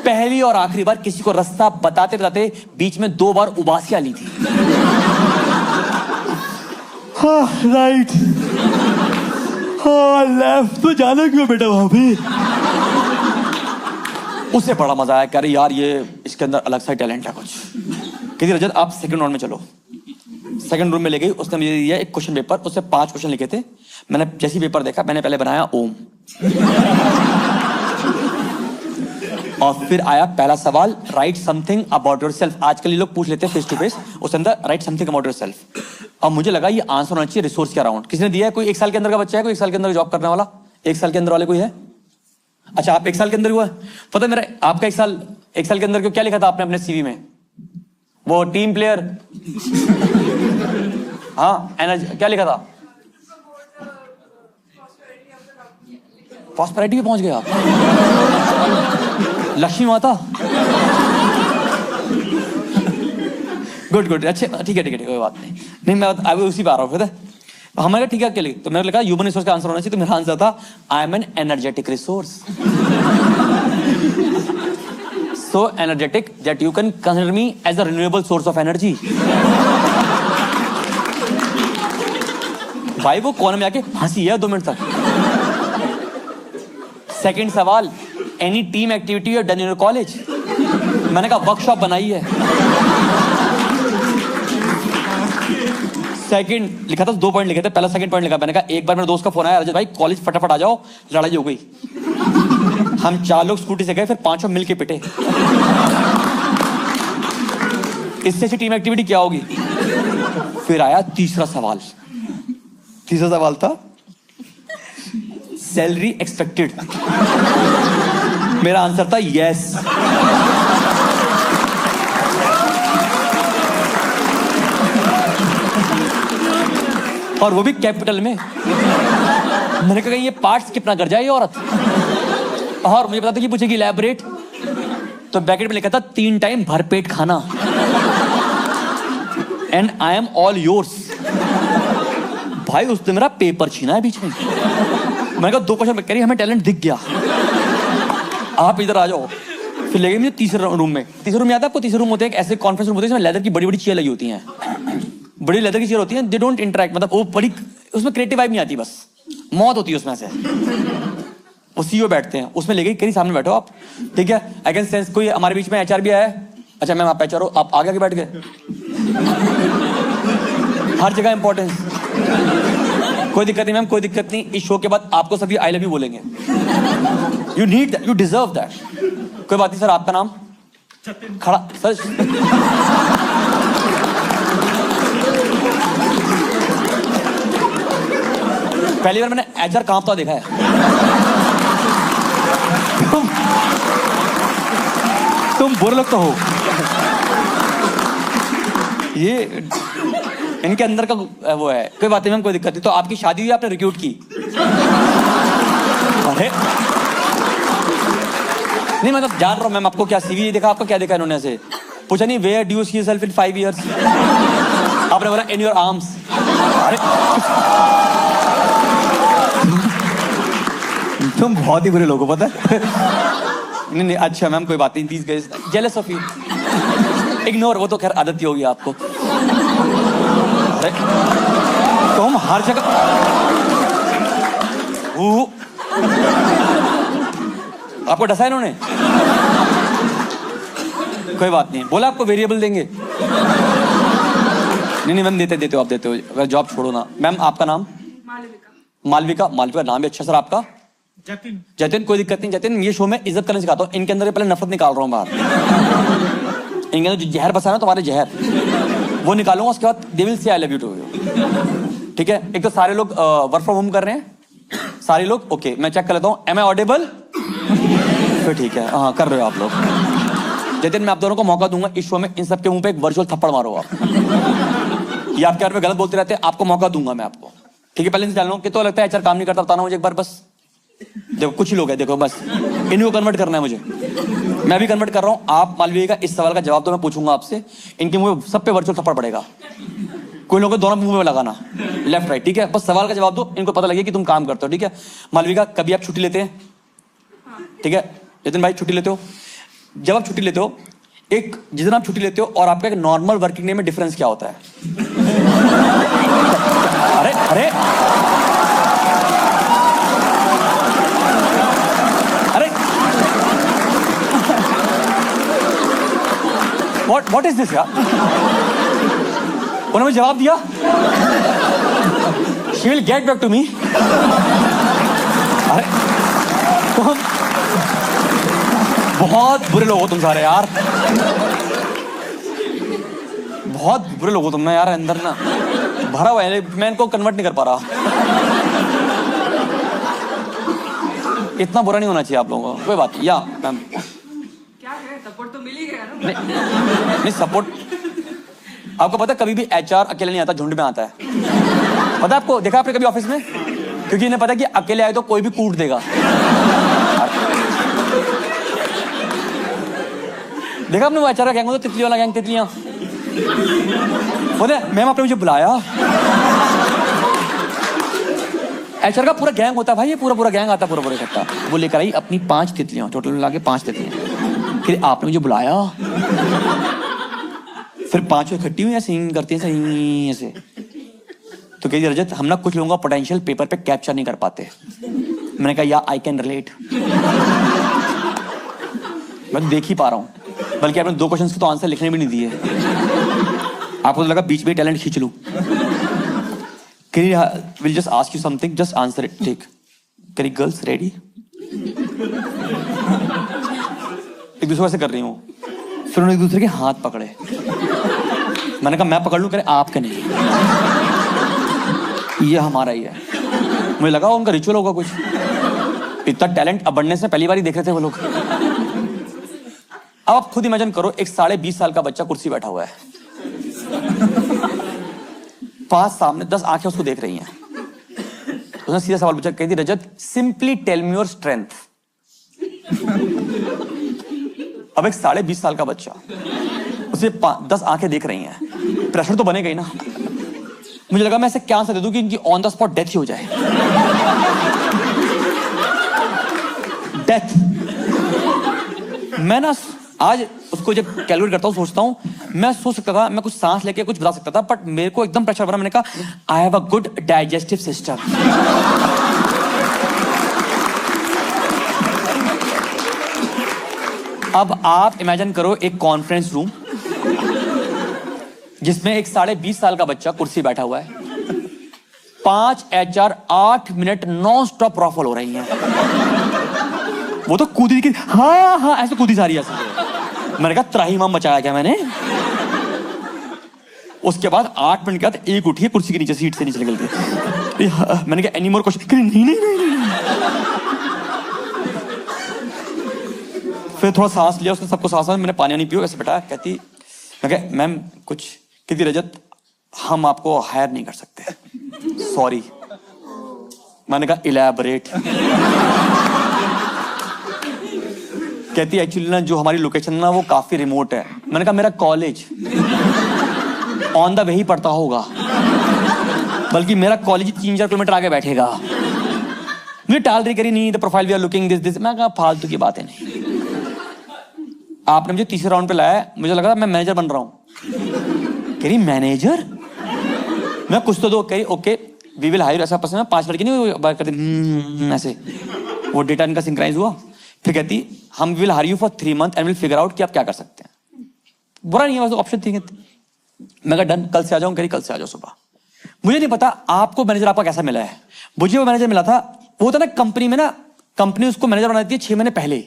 पहली और आखिरी बार किसी को रास्ता बताते बताते बीच में 2 बार उबासियां ली थी। हाँ राइट, हाँ लेफ्ट। तो जाना क्यों बेटा वहां पे? उसे बड़ा मजा आया। कह रही यार ये इसके अंदर अलग सा टैलेंट है कुछ। कहती रजत आप सेकंड राउंड में चलो। सेकंड रूम में ले गई। उसने मुझे दिया एक क्वेश्चन पेपर, उससे 5 क्वेश्चन लिखे थे। मैंने जैसे पेपर देखा मैंने पहले बनाया ओम, और फिर आया पहला सवाल राइट समथिंग अबाउट योरसेल्फ। आजकल ये लोग पूछ लेते हैं फेस टू फेस, उसके अंदर राइट समथिंग अबाउट योरसेल्फ। अब मुझे लगा ये आंसर होना चाहिए रिसोर्स के अराउंड। किसने दिया है? कोई 1 साल के अंदर का बच्चा है? कोई 1 साल के अंदर जॉब करने वाला? 1 साल के अंदर वाले कोई है? अच्छा आप 1 साल के अंदर हुआ? पता है मेरा आपका 1 साल के अंदर क्या लिखा था आपने अपने सीवी में? वो टीम प्लेयर, हाँ एनर्जी, क्या लिखा था? प्रॉस्पेरिटी पे पहुंच गए आप, लक्ष्मी माता। गुड गुड, अच्छे, ठीक है कोई बात नहीं मैं अभी उसी पे आ रहा हूँ। हमारे ठीक है क्या लिखा? तो मैंने लिखा ह्यूमन रिसोर्स का आंसर होना चाहिए। तो मेरा आंसर था I am an energetic resource, so energetic that you can consider me as a renewable source of energy. भाई वो कोने में आके हंसी है 2 मिनट तक। सेकंड सवाल any team activity you done in your college? मैंने कहा वर्कशॉप बनाई है। सेकंड लिखा था, 2 पॉइंट लिखे थे, पहला सेकंड पॉइंट लिखा। मैंने कहा एक बार मेरे दोस्त का फोन आया, रजत भाई कॉलेज फटाफट आ जाओ, लड़ाई हो गई। हम 4 लोग स्कूटी से गए, फिर 5 मिल के पिटे। इससे अच्छी टीम एक्टिविटी क्या होगी? फिर आया तीसरा सवाल था सैलरी एक्सपेक्टेड। मेरा आंसर था यस। और वो भी कैपिटल में। मैंने कहा ये पार्ट स्किप ना कर जाए ये औरत। और मुझे पता था कि पूछेगी इलैबोरेट, तो ब्रैकेट में लिखा था 3 टाइम भरपेट खाना and I am all yours. भाई उसने मेरा पेपर छीना है बीच में। मैंने कहा 2 क्वेश्चन कह रही हमें टैलेंट दिख गया, आप इधर आ जाओ। फिर ले गई मुझे तीसरे रूम में। तीसरे रूम याद है आपको? तीसरे रूम होते हैं ऐसे कॉन्फ्रेंस रूम होते हैं जिसमें लेदर की बड़ी बड़ी चेयर लगी होती हैं, बड़ी लेदर की चेयर होती हैं। दे डोंट इंटरेक्ट, मतलब वो बड़ी, उसमें क्रिएटिव वाइब नहीं आती, बस मौत होती है उसमें से। वो सीईओ बैठते हैं उसमें। ले गई, कहीं सामने बैठो आप, ठीक है? आई कैन सेंस कोई हमारे बीच में एचआर भी आया है। अच्छा मैम आप एचआर हो, आप आगे बैठ गए। हर जगह इंपॉर्टेंस। कोई दिक्कत नहीं मैम, कोई दिक्कत नहीं। इस शो के बाद आपको सभी आई लव यू बोलेंगे। You need that, you deserve that. कोई बात नहीं सर, आपका नाम? खड़ा सर। पहली बार मैंने एचआर कांपता देखा है। तुम बुरे लोग तो हो। ये इनके अंदर का वो है। कोई बात नहीं मैम, कोई दिक्कत नहीं। तो आपकी शादी हुई, आपने रिक्रूट की? अरे नहीं मतलब जान रहा हूँ मैम, आपको क्या सीवी देखा, आपका क्या देखा इन्होंने? ऐसे पूछा नहीं, where do you see yourself in 5 years? आपने बोला इन योर आर्म्स। अरे तुम बहुत ही बुरे लोग हो, पता है। नहीं नहीं अच्छा मैम, कोई बात नहीं। These guys jealous of you, ignore, वो तो खैर आदत ही होगी आपको। अरे तुम हर जगह आपको डसा इन्होंने? कोई बात नहीं, बोला आपको वेरिएबल देंगे? नहीं मैम, देते हो आप, देते हो। अगर जॉब छोड़ो ना। मैम आपका नाम? मालविका। मालविका नाम भी अच्छा। सर आपका? जतिन। जतिन, कोई दिक्कत नहीं। जतिन, ये शो में इज्जत करने सिखाता हूँ। इनके अंदर पहले नफरत निकाल रहा हूँ बाहर। इनके अंदर जो जहर बसा ना तुम्हारे, जहर वो निकालूंगा। उसके बाद they will say I love you to you. ठीक है? एक तो सारे लोग वर्क फ्रॉम होम कर रहे हैं, सारे लोग। ओके मैं चेक कर लेता हूँ, एम आई ऑडिबल? फिर ठीक है, हाँ कर रहे हो आप लोग। जतिन, मैं आप दोनों को मौका दूंगा इस शो में इन सबके मुंह पे एक वर्चुअल थप्पड़ मारो आप। ये आपके बारे में गलत बोलते रहते हैं, आपको मौका दूंगा मैं आपको। ठीक है? पहले से जान लो कि तो लगता है एचआर काम नहीं करता, बताना मुझे एक बार बस। देखो कुछ ही लोग हैं, देखो बस इनको कन्वर्ट करना है मुझे। मैं भी कन्वर्ट कर रहा हूँ। आप मालविका का इस सवाल का जवाब तो मैं पूछूंगा आपसे, इनके मुंह पे सब पे वर्चुअल थप्पड़ पड़ेगा। कोई लोगों को दोनों मुंह में लगाना, लेफ्ट राइट। ठीक है? बस सवाल का जवाब दो, इनको पता लगे कि तुम काम करते हो। ठीक है? मालविका, कभी आप छुट्टी लेते हैं? ठीक है जतिन भाई, छुट्टी लेते हो? जब आप छुट्टी लेते हो, एक जिस दिन आप छुट्टी लेते हो और आपका एक नॉर्मल वर्किंग डे में डिफरेंस क्या होता है? अरे अरे अरे व्हाट इज दिस यार? उन्होंने जवाब दिया, she will get back to me. अरे तुम बहुत बुरे लोग हो तुम सारे यार, बहुत बुरे लोग हो तुम ना यार। अंदर ना भरा हुआ है, मैं इनको कन्वर्ट नहीं कर पा रहा। इतना बुरा नहीं होना चाहिए आप लोगों को। कोई बात नहीं। या मैम क्या है, सपोर्ट तो मिल ही गया ना। नहीं सपोर्ट, आपको पता है कभी भी एचआर अकेले नहीं आता, झुंड में आता है। पता है आपको? देखा आपने कभी ऑफिस में? क्योंकि इन्हें पता है कि अकेले आए तो कोई भी कूट देगा। देखा आपने वो एचआर का गैंग होता, तितली वाला गैंग, तितलियां। पता है मैम आपने मुझे बुलाया, एचआर का पूरा गैंग होता है भाई, ये पूरा गैंग आता, पूरा इकट्ठा। वो लेकर आई अपनी 5 तितलियां, टोटल मिला के 5 तितलियां। फिर आपने मुझे बुलाया, फिर 5 इकट्ठी हुई ऐसे करती हैं ऐसे। तो कही रजत, हम ना कुछ लोगों का पोटेंशियल पेपर पे कैप्चर नहीं कर पाते। मैंने कहा या आई कैन रिलेट, मैं देख ही पा रहा हूँ। बल्कि आपने 2 क्वेश्चंस के तो आंसर लिखने भी नहीं दिए। आपको तो लगा बीच में टैलेंट खींच लूं। Will just ask you something, just answer it. ठीक? करी गर्ल्स रेडी? एक दूसरे से कर रही हूँ। फिर उन्होंने एक दूसरे के हाथ पकड़े। मैंने कहा मैं पकड़ लूं? करे आपके नहीं, ये हमारा ही है। मुझे लगा उनका रिचुअल होगा कुछ। इतना टैलेंट अबंडेंस में पहली बार ही देख रहे थे वो लोग। अब आप खुद इमेजिन करो, एक 20.5 साल का बच्चा कुर्सी बैठा हुआ है, 5 सामने 10 आंखें उसको देख रही हैं। उसने सीधा सवाल पूछा, कहती Rajat simply tell me your strength. अब एक 20.5 साल का बच्चा, उसे 10 आंखें देख रही हैं, प्रेशर तो बनेगा ही ना। मुझे लगा मैं ऐसे क्या आंसर दे दूं कि इनकी ऑन द स्पॉट डेथ ही हो जाए। डेथ। मैं ना आज उसको जब कैलकुलेट करता हूँ, सोचता हूँ, मैं सोच सकता था, मैं कुछ सांस लेके कुछ बता सकता था, बट मेरे को एकदम प्रेशर बना। मैंने कहा I have a good digestive system. अब आप इमेजिन करो एक कॉन्फ्रेंस रूम जिसमें एक 20.5 साल का बच्चा कुर्सी बैठा हुआ है, 5 एचआर 8 मिनट नॉन स्टॉप रॉफल हो रही हैं। वो तो कूदी की, हाँ ऐसे कूदी जा रही है। मैंने कहा त्राहिमाम मचाया क्या मैंने? उसके बाद 8 मिनट के बाद एक उठी कुर्सी के नीचे, सीट से नीचे निकल गई। मैंने कहा एनी मोर क्वेश्चन? नहीं। फिर थोड़ा सांस लिया उसने, सबको सांस, मैंने पानी नहीं पियो, ऐसे बैठा। कहती, मैं कहा मैम कुछ? कहती रजत हम आपको हायर नहीं कर सकते, सॉरी। मैंने कहा इलैबोरेट। कहती एक्चुअली ना जो हमारी लोकेशन ना वो काफी रिमोट है। मैंने कहा मेरा कॉलेज ऑन द वे ही पड़ता होगा, बल्कि मेरा कॉलेज 3-4 किलोमीटर आगे बैठेगा। मुझे टाल रही, करी नहीं the profile we are looking this. मैं कहा फालतू की बातें नहीं। आपने मुझे तीसरे राउंड पे लाया, मुझे लगा मैं मैनेजर बन रहा हूं। कह रही मैनेजर? मैं कुछ तो दो। कह रही ओके वी विल हायर, ऐसा पसंद है 5 लड़के नहीं बात करते ऐसे। वो डेटा इनका सिंक्राइज हुआ। फिर कहती हम will hire you for 3 month and will figure out कि आप क्या कर सकते हैं। बुरा नहीं है, बस ऑप्शन थी। मैं कहा डन, कल से आ जाऊं। कह रही कल से आ जाओ सुबह। मुझे नहीं पता आपको मैनेजर आपका कैसा मिला है, मुझे वो मैनेजर मिला था। वो होता ना कंपनी में ना, कंपनी उसको मैनेजर बना देती है 6 महीने पहले,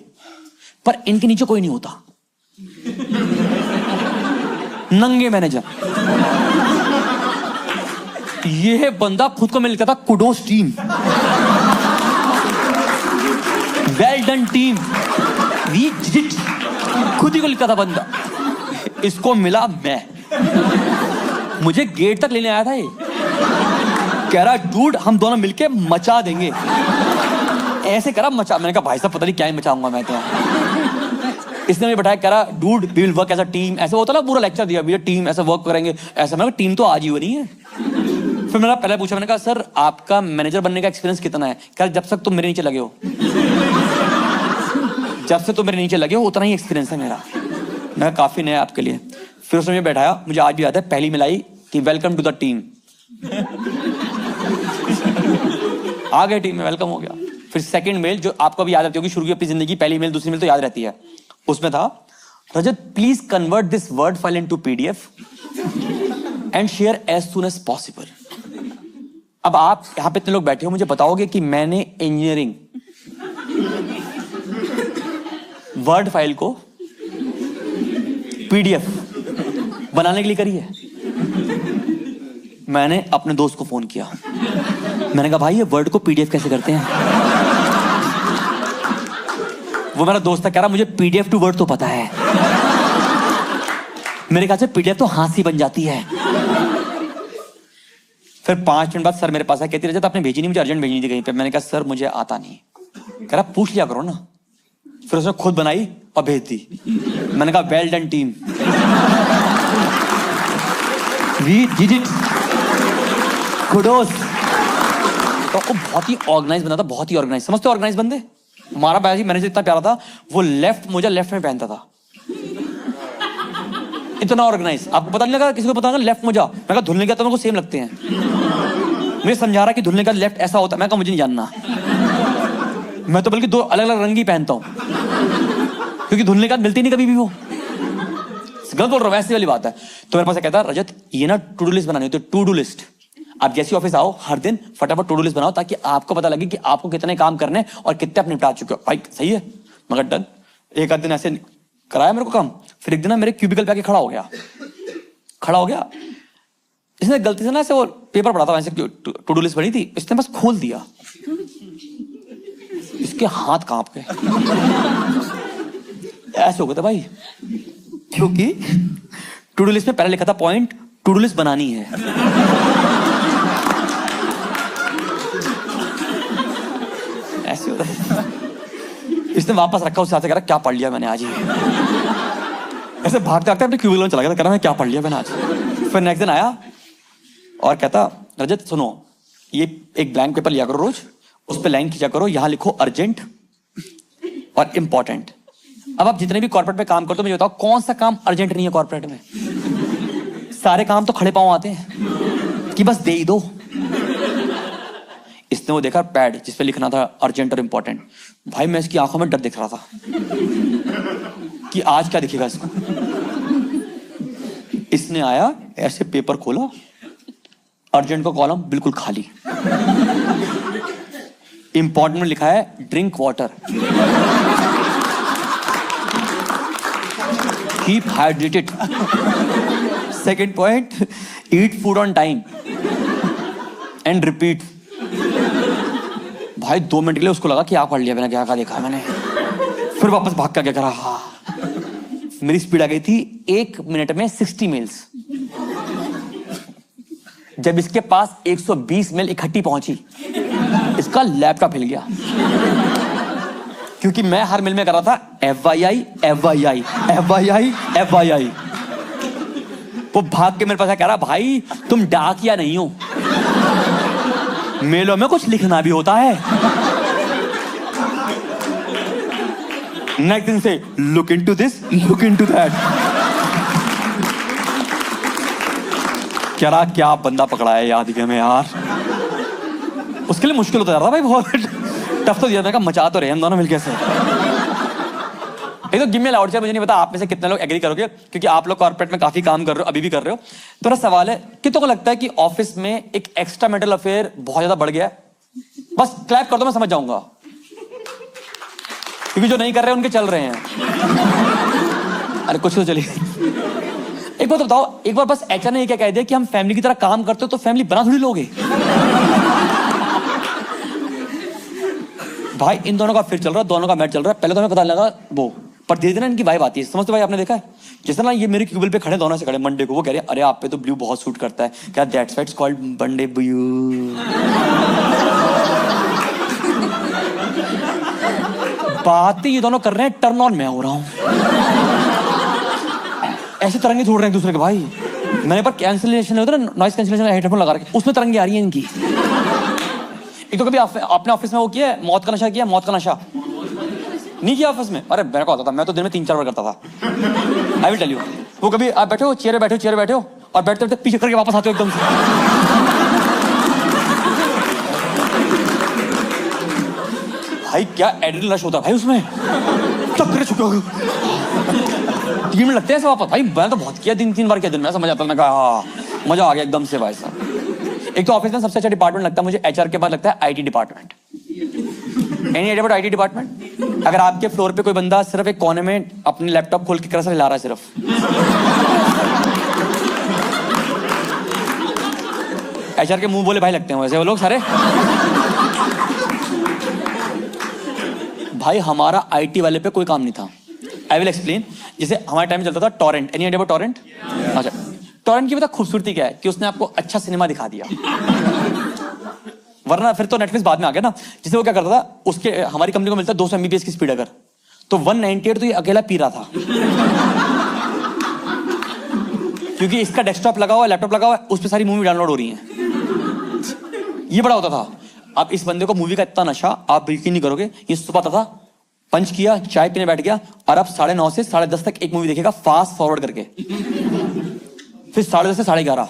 पर इनके नीचे कोई नहीं होता। नंगे मैनेजर। ये बंदा खुद को मिलता था kudos team, well done team, we did it, खुद ही को लिखा था बंदा। इसको मिला मैं, मुझे गेट तक लेने आया था ये। कह रहा डूड हम दोनों मिलके मचा देंगे। ऐसे करा मचा। मैंने कहा भाई साहब पता नहीं क्या ही मचाऊंगा मैं तो। इसने मुझे बैठाया, कह रहा dude we will work as a team. ऐसे होता ना, पूरा लेक्चर दिया भैया टीम ऐसे वर्क करेंगे ऐसा। मैंने कहा टीम तो आज ही हो रही है। फिर मैंने पहले पूछा, मैंने कहा सर आपका मैनेजर बनने का एक्सपीरियंस कितना है? कह जब तक तुम मेरे नीचे लगे हो, जब से तुम मेरे नीचे लगे हो उतना ही एक्सपीरियंस है मेरा। मैं काफी नया आपके लिए। फिर उसने मुझे बैठाया, मुझे आज भी याद है पहली मिलाई कि वेलकम टू द टीम। आ गए टीम में, वेलकम हो गया। फिर सेकंड मेल जो आपको भी याद रहती होगी, शुरू की अपनी जिंदगी पहली मेल दूसरी मेल तो याद रहती है। उसमें था Rajat please convert this word file into PDF and share as soon as possible. अब आप यहां पे इतने लोग बैठे हो, मुझे बताओगे कि मैंने इंजीनियरिंग वर्ड फाइल को पीडीएफ बनाने के लिए करी है? मैंने अपने दोस्त को फोन किया, मैंने कहा भाई ये वर्ड को पीडीएफ कैसे करते हैं? वो मेरा दोस्त था, कह रहा मुझे पीडीएफ टू वर्ड तो पता है। मेरे ख्याल से पीडीएफ तो हाथ से बन जाती है। फिर 5 मिनट बाद सर मेरे पास आया, कहती रजत आपने भेजी नहीं, मुझे अर्जेंट भेजनी थी कहीं पे। मैंने कहा सर मुझे आता नहीं। कह रहा पूछ लिया करो ना। फिर उसने खुद बनाई और भेज दी। मैंने कहा well done team, we did it, kudos. तो वो बहुत ही ऑर्गेनाइज बंदा था, बहुत ही ऑर्गेनाइज। समझते ऑर्गेनाइज बंदे? हमारा मैनेजर इतना प्यारा था, वो लेफ्ट मोजा लेफ्ट में पहनता था, इतना ऑर्गेनाइज। आपको पता नहीं लगा? किसी को पता लगा लेफ्ट मोजा? मैं कहा धुलने का तो मेरे को सेम लगते हैं। मुझे समझा रहा कि धुलने का लेफ्ट ऐसा होता है। मैं कहा मुझे नहीं जानना, मैं तो बल्कि 2 अलग अलग रंग ही पहनता हूं, क्योंकि धुलने का मिलती नहीं कभी भी। वो गलत बोल रहा हूं, वैसी वाली बात है। तो मेरे पास कहता है रजत ये ना टू डू लिस्ट बनानी होती है, टू डू लिस्ट। आप जैसे ऑफिस आओ हर दिन फटाफट टू डू लिस्ट बनाओ, ताकि आपको पता लगे कि आपको कितने काम करने और कितने आप निपटा चुके हो। भाई सही है, मगर डन। एक आध दिन ऐसे कराया मेरे को काम। फिर एक दिन ना मेरे क्यूबिकल पे आके खड़ा हो गया। इसने गलती से ना ऐसे वो पेपर पढ़ा था, वैसे टू डू लिस्ट बनी थी, इसने बस खोल दिया। इसके हाथ कांप गए, ऐसे हो गए थे भाई, क्योंकि टू डू लिस्ट में पहले लिखा था पॉइंट टू डू लिस्ट बनानी है। ऐसे होता है। इसने वापस रखा, उससे आते कह रहा क्या पढ़ लिया मैंने आज ही। ऐसे भागते भागते अपने क्यूबिकल में चला गया था, कह रहा मैं क्या पढ़ लिया मैंने आज। फिर नेक्स्ट दिन आया और कहता रजत सुनो, ये एक ब्लैंक पेपर लिया करो रोज, उस पर लाइन खींचा करो, यहां लिखो अर्जेंट और इंपॉर्टेंट। अब आप जितने भी कॉर्पोरेट में काम करते हो, मुझे बताओ कौन सा काम अर्जेंट नहीं है कॉर्पोरेट में? सारे काम तो खड़े पांव आते हैं कि बस दे ही दो। इसने वो देखा पैड जिसपे लिखना था अर्जेंट और इंपॉर्टेंट। भाई मैं इसकी आंखों में डर दिख रहा था कि आज क्या दिखेगा इसको। इसने आया ऐसे पेपर खोला, अर्जेंट का कॉलम बिल्कुल खाली, इंपॉर्टेंट में लिखा है drink water, keep hydrated, second point eat food on time and repeat. भाई 2 मिनट के लिए उसको लगा कि आप पढ़ लिया मैंने, क्या देखा मैंने। फिर वापस भाग कर क्या करा, हाँ मेरी स्पीड आ गई थी 1 मिनट में 60 मेल्स। जब इसके पास 120 मेल इकट्ठी पहुंची, इसका लैपटॉप हिल गया, क्योंकि मैं हर मेल में कर रहा था FYI FYI FYI FYI। वो भाग के मेरे पास कह रहा, भाई तुम डाकिया नहीं हो, मेलों में कुछ लिखना भी होता है। नेक्स्ट दिन से look into this, look into that. क्या बंदा पकड़ा है याद में यार। उसके लिए मुश्किल होता जा रहा था भाई, बहुत टफ तो दिया था, मचा तो रहे हम दोनों मिलकर से। एक तो गिव मी लाउड चेयर, मुझे नहीं पता आप में से कितने लोग एग्री करोगे, क्योंकि आप लोग कॉर्पोरेट में काफी काम कर रहे हो, अभी भी कर रहे हो। तो मेरा सवाल है, कितनों को लगता है कि ऑफिस में एक एक्स्ट्रा मेंटल अफेयर बहुत ज्यादा बढ़ गया है? बस क्लैप कर दो, मैं समझ जाऊंगा, क्योंकि जो नहीं कर रहे उनके चल रहे हैं। अरे कुछ तो चलिए। एक बात बताओ, एक बार बस एचआर ने क्या कह दिया कि हम फैमिली की तरह काम करते हो, तो फैमिली बना थोड़ी लोगे भाई। इन दोनों का फिर चल रहा है, दोनों का मैच चल रहा है। पहले तो हमें पता लगा वो, पर धीरे धीरे इनकी वाइब आती है। समझते भाई, आपने देखा है जिस तरह ये मेरे क्यूबिल पे खड़े, दोनों से खड़े मंडे को, वो कह रहे हैं अरे आप पे तो ब्लू बहुत सूट करता है, क्या that's why it's called Monday blue. बातें ये दोनों कर रहे हैं, टर्न ऑन मैं हो रहा हूं। ऐसे तरंगे छोड़ रहे हैं एक दूसरे के भाई। मैंने पर कैंसिलेशन होता है ना, नॉइस कैंसिलेशन हेडफोन लगा रखे, उसमें तरंगे आ रही हैं इनकी। एक तो कभी आपने ऑफिस में वो किया है, मौत का नशा किया? मौत का नशा नहीं किया ऑफिस में? अरे मेरे को आता था, मैं तो दिन में 3-4 बार करता था। I will tell you. वो कभी आप बैठे हो चेयर पे बैठे हो और बैठते बैठते पीछे करके वापस आते हो एकदम से। भाई क्या एड्रेनलिन रश होता है भाई उसमें, चक्कर चुका 3 मिनट लगते हैं ऐसे वापस। भाई मैंने तो बहुत किया, 3 बार किया दिन में, समझ आता है, हाँ मजा आ गया एकदम से भाई साहब। एक तो ऑफिस में सबसे अच्छा डिपार्टमेंट लगता है मुझे एचआर के बाद लगता है IT department. Any idea about IT department? अगर आपके फ्लोर पे कोई बंदा सिर्फ एक कोने में अपनी लैपटॉप खोल के कर्सर हिला रहा है सिर्फ, एचआर के मुंह बोले भाई लगते हैं वैसे वो लोग सारे। भाई हमारा आईटी वाले पे कोई काम नहीं था। I will explain. जैसे हमारे टाइम में चलता था torrent. Any idea about torrent? अच्छा, टॉरेंट की पता खूबसूरती क्या है कि उसने आपको अच्छा सिनेमा दिखा दिया, वरना फिर तो नेटफ्लिक्स बाद में आ गया ना। जिसे वो क्या करता था, उसके हमारी कंपनी को मिलता 200 MBPS की स्पीड, अगर तो 198 तो ये अकेला पी रहा था, क्योंकि इसका डेस्कटॉप लगा हुआ है, लैपटॉप लगा हुआ है, उस पर सारी मूवी डाउनलोड हो रही है। ये बड़ा होता था। अब इस बंदे को मूवी का इतना नशा, आप यकीन नहीं करोगे, ये सुबह आता था, पंच किया, चाय पीने बैठ गया, और अब 9:30 से 10:30 तक एक मूवी देखेगा फास्ट फॉरवर्ड करके, फिर 10:30 से 11:30,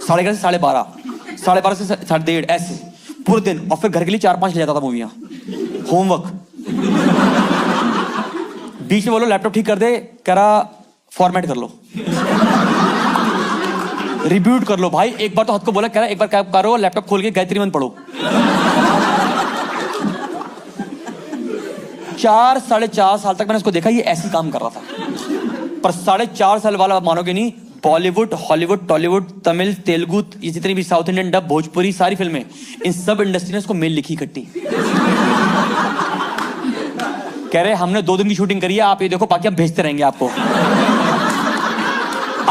11:30 से 12:30, 12:30 से 1:30, ऐसे पूरे दिन। और फिर घर के लिए 4-5 ले जाता था मूवियां, होमवर्क। बीच में बोलो लैपटॉप ठीक कर दे, कह रहा फॉर्मेट कर लो, रिब्यूट कर लो। भाई एक बार तो हाथ को बोला, कह रहा एक बार क्या करो, लैपटॉप खोल के गायत्री मंत्र पढ़ो। 4-4.5 साल तक मैंने इसको देखा, ये ऐसे काम कर रहा था। पर 4.5 साल वाला मानोगे नहीं, बॉलीवुड, हॉलीवुड, टॉलीवुड, तमिल, तेलुगु, ये जितनी भी साउथ इंडियन डब, भोजपुरी, सारी फिल्में, इन सब इंडस्ट्री ने इसको मेल लिखी इकट्ठी। कह रहे हमने 2 दिन की शूटिंग करी है, आप ये देखो, बाकी हम भेजते रहेंगे आपको,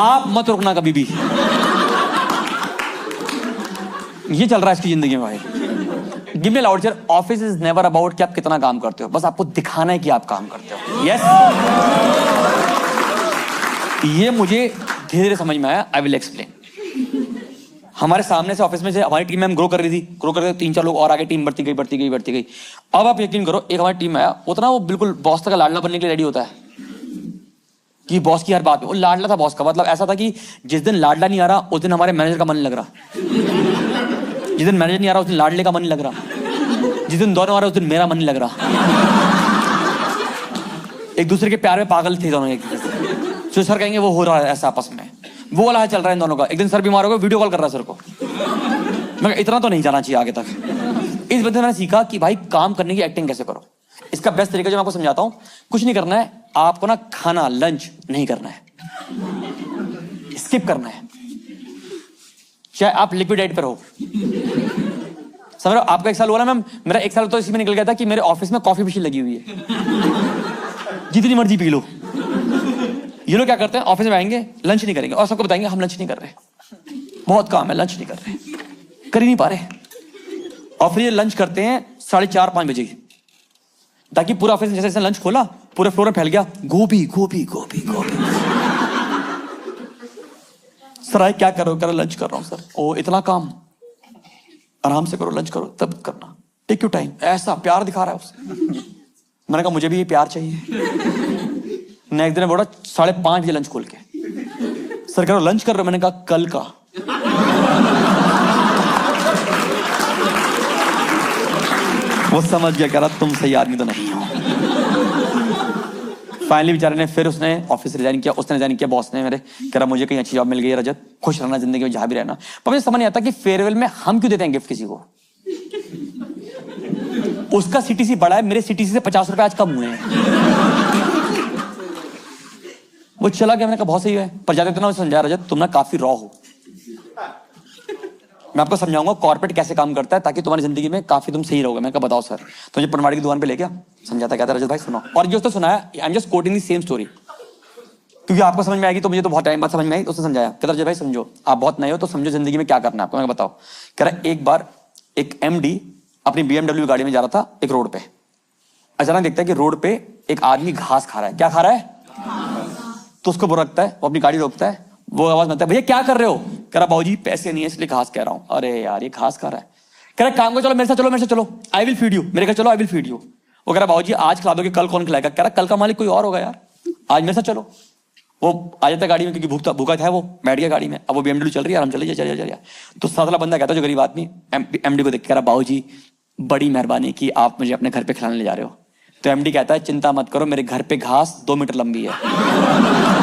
आप मत रुकना कभी भी। ये चल रहा है इसकी जिंदगी में भाई। Give me loud chair. Office is never about कि आप कितना काम करते हो, बस आपको दिखाना है कि आप काम करते हो। यस, ये मुझे धीरे धीरे समझ में आया। आई विल एक्सप्लेन। हमारे सामने से ऑफिस में से हमारी टीम में हम ग्रो कर रही थी, 3-4 लोग और आगे, टीम बढ़ती गई। अब आप यकीन करो, एक हमारी टीम में आया, उतना वो बिल्कुल बॉस तक लाडला बनने के लिए रेडी होता है कि बॉस की हर बात में वो लाडला था। बॉस का मतलब ऐसा था कि जिस दिन लाडला नहीं आ रहा उस दिन हमारे मैनेजर का मन नहीं लग रहा, जिस दिन मैनेजर नहीं आ रहा उस दिन लाडले का मन नहीं लग रहा, जिस दिन दोनों आ रहा उस दिन मेरा मन नहीं लग रहा। एक दूसरे के प्यार में पागल थे दोनों एक दूसरे से। जो सर कहेंगे वो हो रहा है ऐसा आपस में, वो वाला चल रहा है इन दोनों का। एक दिन सर बीमार हो गए, वीडियो कॉल कर रहा है सर को। मैं इतना तो नहीं जाना चाहिए आगे तक। इस बंदे ने मैंने सीखा कि भाई काम करने की एक्टिंग कैसे करो। इसका बेस्ट तरीका जो मैं आपको समझाता हूँ, कुछ नहीं करना है आपको ना, खाना लंच नहीं करना है, स्किप करना है। चाहे आप लिक्विड डाइट पर हो, समझ रहे हो। आपका 1 साल हुआ ना मैम, मेरा 1 साल तो इसी में निकल गया था कि मेरे ऑफिस में कॉफी मशीन लगी हुई है, जितनी मर्जी पी लो। ये लोग क्या करते हैं, ऑफिस में आएंगे, लंच नहीं करेंगे और सबको बताएंगे हम लंच नहीं कर रहे। बहुत काम है, लंच नहीं कर रहे, कर ही नहीं पा रहे। और फिर ये लंच करते हैं 4:30-5 बजे, ताकि पूरा ऑफिस जैसे जैसे लंच खोला पूरे फ्लोर में फैल गया, गोभी गोभी गोभी गोभी। सर आए क्या करो, करो लंच कर रहा हूँ सर। ओ इतना काम, आराम से करो, लंच करो तब करना, टेक यू टाइम। ऐसा प्यार दिखा रहा है उससे। मैंने कहा मुझे भी ये प्यार चाहिए। नेक्स्ट दिन बोला 5:30 बजे लंच खोल के, सर करो लंच कर रहे हो। मैंने कहा कल का। वो समझ गया, कह रहा तुम सही आदमी तो नहीं हो। फाइनली बेचारे ने, फिर उसने ऑफिस रिजाइन किया, उसने रिजाइन किया, बॉस ने मेरे, कह रहा मुझे कहीं अच्छी जॉब मिल गई है रजत, खुश रहना जिंदगी में जहां भी रहना। पर मुझे समझ नहीं आता कि फेयरवेल में हम क्यों देते हैं गिफ्ट किसी को। उसका सीटीसी बड़ा है, मेरे सीटीसी से 50 रुपए आज कम हुए हैं। वो चला गया, मैंने कहा बहुत सही है, पर जाते ना समझाया रजत तुम ना काफी रॉ हो, मैं आपको समझाऊंगा कॉर्पोरेट कैसे काम करता है ताकि तुम्हारी जिंदगी में काफी तुम सही रहोगे। मैं कहा बताओ सर। तो मुझे पनवाड़ी की दुकान पे ले गया, समझाता, कहता रजत भाई सुनो, और जो उसने सुनाया, I am just coating the same story क्योंकि आपको समझ में आएगी, तो मुझे तो बहुत टाइम बाद समझ में आई। तो उसने समझाया, कहता रजत भाई समझो, आप बहुत नए हो तो समझो जिंदगी में क्या करना है आपको। मैं बताओ, कह रहा एक बार एक एमडी अपनी BMW गाड़ी में जा रहा था एक रोड पे, अचानक देखता है कि रोड पे एक आदमी घास खा रहा है। क्या खा रहा है? तो उसको बुरा लगता है, वो अपनी गाड़ी रोकता है, वो आवाज मारता है भैया क्या कर रहे हो? कह रहा बाबूजी पैसे नहीं है इसलिए घास कह रहा हूँ। अरे यार ये घास खा रहा है। कह रहा काम को चलो मेरे साथ, चलो मेरे साथ चलो, आई विल फीड यू। मेरे घर चलो, आई विल फीड यू। वो कह रहा बाबूजी आज खिला दोगे, कल कौन खिलाएगा? कह रहा कल का मालिक कोई और होगा यार, आज मेरे साथ चलो। वो आ जाता गाड़ी में क्योंकि भूखा था, वो बैठ गया गाड़ी में। अब वो BMW चल रही है, आराम चलिए चलिए चलिए। तो सातला बंदा कहता है जो गरीब आदमी MD को देख, कह रहा बाबूजी बड़ी मेहरबानी की, आप मुझे अपने घर पे खिलाने ले जा रहे हो। तो MD कहता है चिंता मत करो, मेरे घर पे घास 2 मीटर लंबी है।